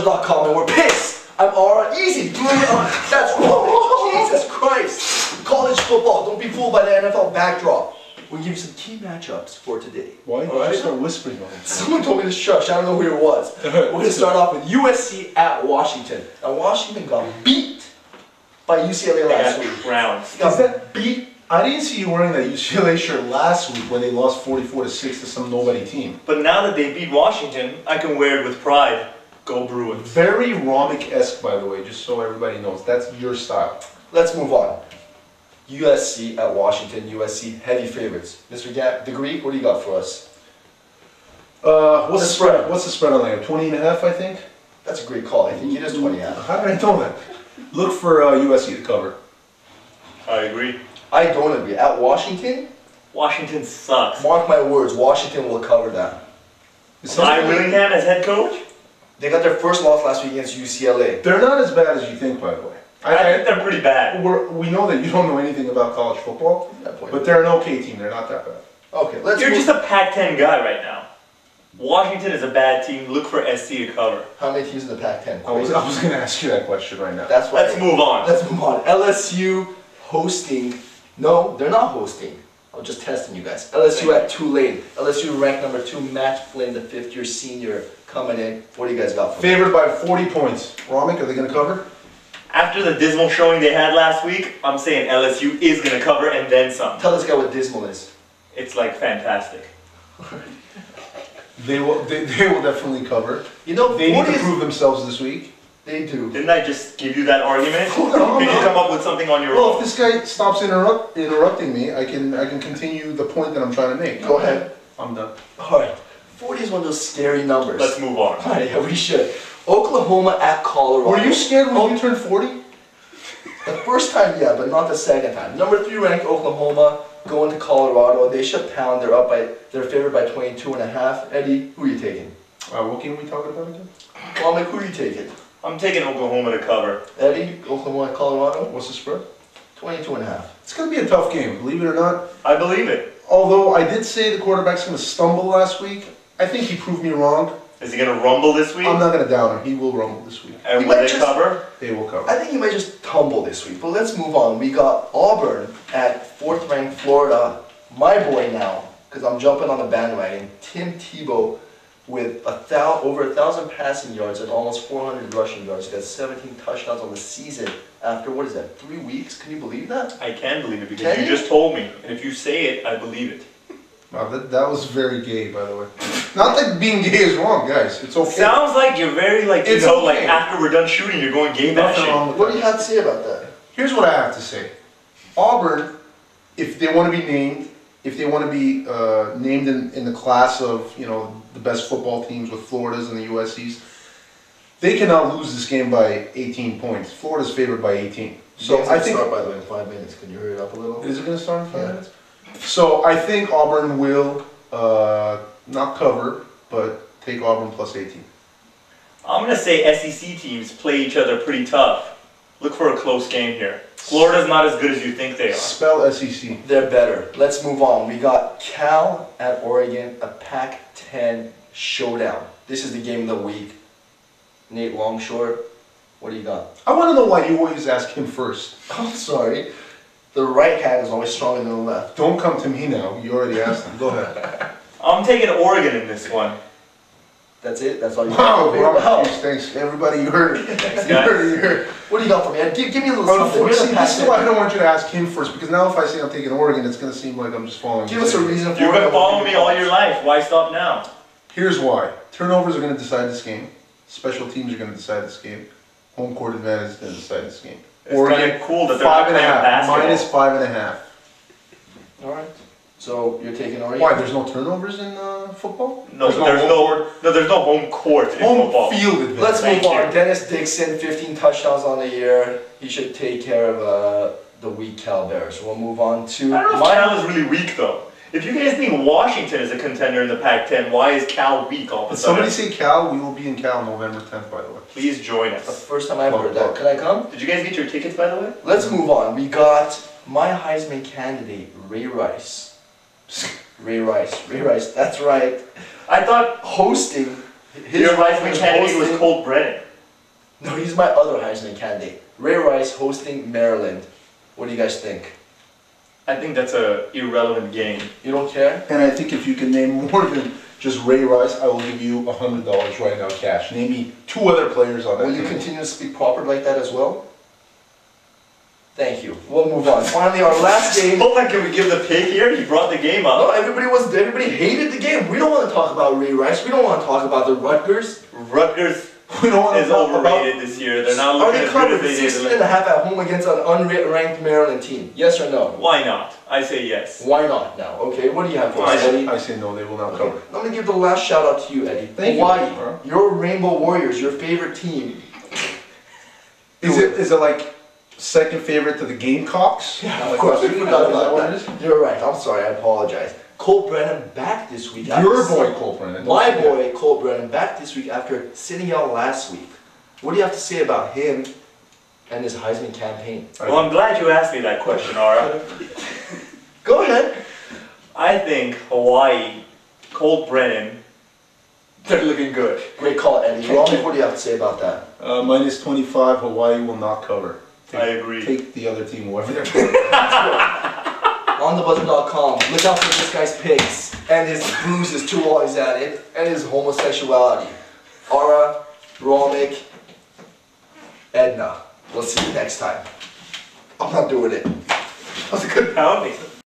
OnTheBuzzer.com and we're pissed. I'm alright. Easy. That's wrong. Jesus Christ. College football. Don't be fooled by the NFL backdrop. We'll give you some key matchups for today. Why did you start whispering on it? Someone told me to shush. I don't know who it was. We're going to start off with USC at Washington. Now Washington got beat by UCLA last week. Is that beat? I didn't see you wearing that UCLA shirt last week when they lost 44-6 to some nobody team. But now that they beat Washington, I can wear it with pride. Go Bruins. Very Romick-esque, by the way, just so everybody knows. That's your style. Let's move on. USC at Washington. USC heavy favorites. Mr. Gap, the Greek, what do you got for us? What's the spread? What's the spread on there? 20.5, I think? That's a great call. I think it is 20.5. How did I know that? Look for USC to cover. I agree. I don't agree. At Washington? Washington sucks. Mark my words, Washington will cover that. Ryan Willingham as head coach? They got their first loss last week against UCLA. They're not as bad as you think, by the way. I think they're pretty bad. We know that you don't know anything about college football, but they're an okay team. They're not that bad. Okay, let's You're just a Pac-10 guy right now. Washington is a bad team. Look for SC to cover. How many teams in the Pac-10? I was going to ask you that question right now. That's why. Let's move on. Let's move on. LSU hosting. No, they're not hosting. I'm just testing you guys. LSU at Tulane. LSU ranked number 2. Matt Flynn, the 5th-year senior, coming in. What do you guys got for me? Favored by 40 points. Romick, are they going to cover? After the dismal showing they had last week, I'm saying LSU is going to cover and then some. Tell this guy what dismal is. It's like fantastic. They will definitely cover. You know, they need to prove themselves this week. They do. Didn't I just give you that argument? No, Could you come up with something on your own? Well, if this guy stops interrupting me, I can continue the point that I'm trying to make. Go ahead. I'm done. Alright. 40 is one of those scary numbers. Let's move on. Alright, yeah, we should. Oklahoma at Colorado. Were you scared when you turned 40? The first time, yeah, but not the second time. Number 3 ranked Oklahoma going to Colorado. They should pound. They're favored by 22.5. Eddie, who are you taking? What game are we talking about again? Mike, who are you taking? I'm taking Oklahoma to cover. Eddie, Oklahoma at Colorado. What's the spread? 22.5. It's going to be a tough game, believe it or not. I believe it. Although I did say the quarterback's going to stumble last week, I think he proved me wrong. Is he going to rumble this week? I'm not going to down him. He will rumble this week. And will they cover? They will cover. I think he might just tumble this week. But let's move on. We got Auburn at 4th ranked Florida. My boy now, because I'm jumping on the bandwagon, Tim Tebow with over 1,000 passing yards and almost 400 rushing yards. He got 17 touchdowns on the season after, what is that, 3 weeks? Can you believe that? I can believe it because you just told me. And if you say it, I believe it. Wow, that was very gay, by the way. Not that being gay is wrong, guys. It's okay. Sounds like you're very, like, you know, like after we're done shooting, you're going gay bashing. What do you have to say about that? Here's what I have to say. Auburn, if they want to be named, named in the class of, you know, the best football teams with Florida's and the USC's, they cannot lose this game by 18 points. Florida's favored by 18. So I think. Start, by the way, in 5 minutes. Can you hurry it up a little? Is it going to start in 5 minutes? So I think Auburn will not cover, but take Auburn plus 18. I'm going to say SEC teams play each other pretty tough. Look for a close game here. Florida's not as good as you think they are. Spell SEC. They're better. Let's move on. We got Cal at Oregon, a Pac-10 showdown. This is the game of the week. Nate Longshore, what do you got? I want to know why you always ask him first. I'm sorry. The right hand is always stronger than the left. Don't come to me now. You already asked him. Go ahead. I'm taking Oregon in this one. That's it? That's all you got? Wow. Thanks. Everybody, you heard it. Thanks, you heard it. What do you got for me? Give me a little something. This is why I don't want you to ask him first, because now if I say I'm taking Oregon, it's going to seem like I'm just following you. Give us a reason for it. You've been following me all your life. Why stop now? Here's why. Turnovers are going to decide this game. Special teams are going to decide this game. Home court advantage is going to decide this game. It's kind of cool that they're not playing basketball. -5.5. Alright. So you're taking Oregon? Why? There's no turnovers in football? No, there's no home court in football. Home field advantage. Let's move on. Dennis Dixon, 15 touchdowns on the year. He should take care of the weak Cal Bears. We'll move on to... I don't know if Cal is really weak though. If you guys think Washington is a contender in the Pac-10, why is Cal weak all of a sudden? Somebody say Cal. We will be in Cal November 10th, by the way. Please join us. The first time I've heard that. Can I come? Did you guys get your tickets, by the way? Let's move on. We got my Heisman candidate, Ray Rice. Ray Rice, that's right. I thought hosting. your Heisman candidate was Colt Brennan. No, he's my other Heisman candidate. Ray Rice hosting Maryland. What do you guys think? I think that's a irrelevant game. You don't care? And I think if you can name more than just Ray Rice, I will give you $100 right now cash. Name me 2 other players on that Will you team. continue to speak proper like that as well? Thank you. We'll move on. Finally, our last game. Hold on, can we give the pick here? He brought the game No, up. everybody hated the game. We don't want to talk about Ray Rice. We don't want to talk about the Rutgers. Rutgers We don't want to is talk overrated this year. They're not Are looking they as good covered as they did. 16 and a half at home against an unranked Maryland team? Yes or no? Why not? I say yes. Why not now? Okay, what do you have for us, Eddie? I say no, they will not Okay, cover. I'm going to give the last shout out to you, Eddie. Thank you, Hawaii, bro. your Rainbow Warriors, your favorite team. Is it like second favorite to the Gamecocks? Yeah, of course. We forgot Is that about what that. it is? You're right. I'm sorry. I apologize. Colt Brennan back this week. Your boy Cole Brennan. My boy Colt Brennan back this week after sitting out last week. What do you have to say about him and his Heisman campaign? Well, I'm glad you asked me that question, Ara. Go ahead. I think Hawaii, Colt Brennan, they're looking good. Great call, Eddie. Romy, what do you have to say about that? Minus 25, Hawaii will not cover. I agree. Take the other team, whoever they're playing. OnTheBuzzer.com. Look out for this guy's pics and his bruises too while he's at it, and his homosexuality. Ara, Romik, Edna. We'll see you next time. I'm not doing it. That was a good pounding.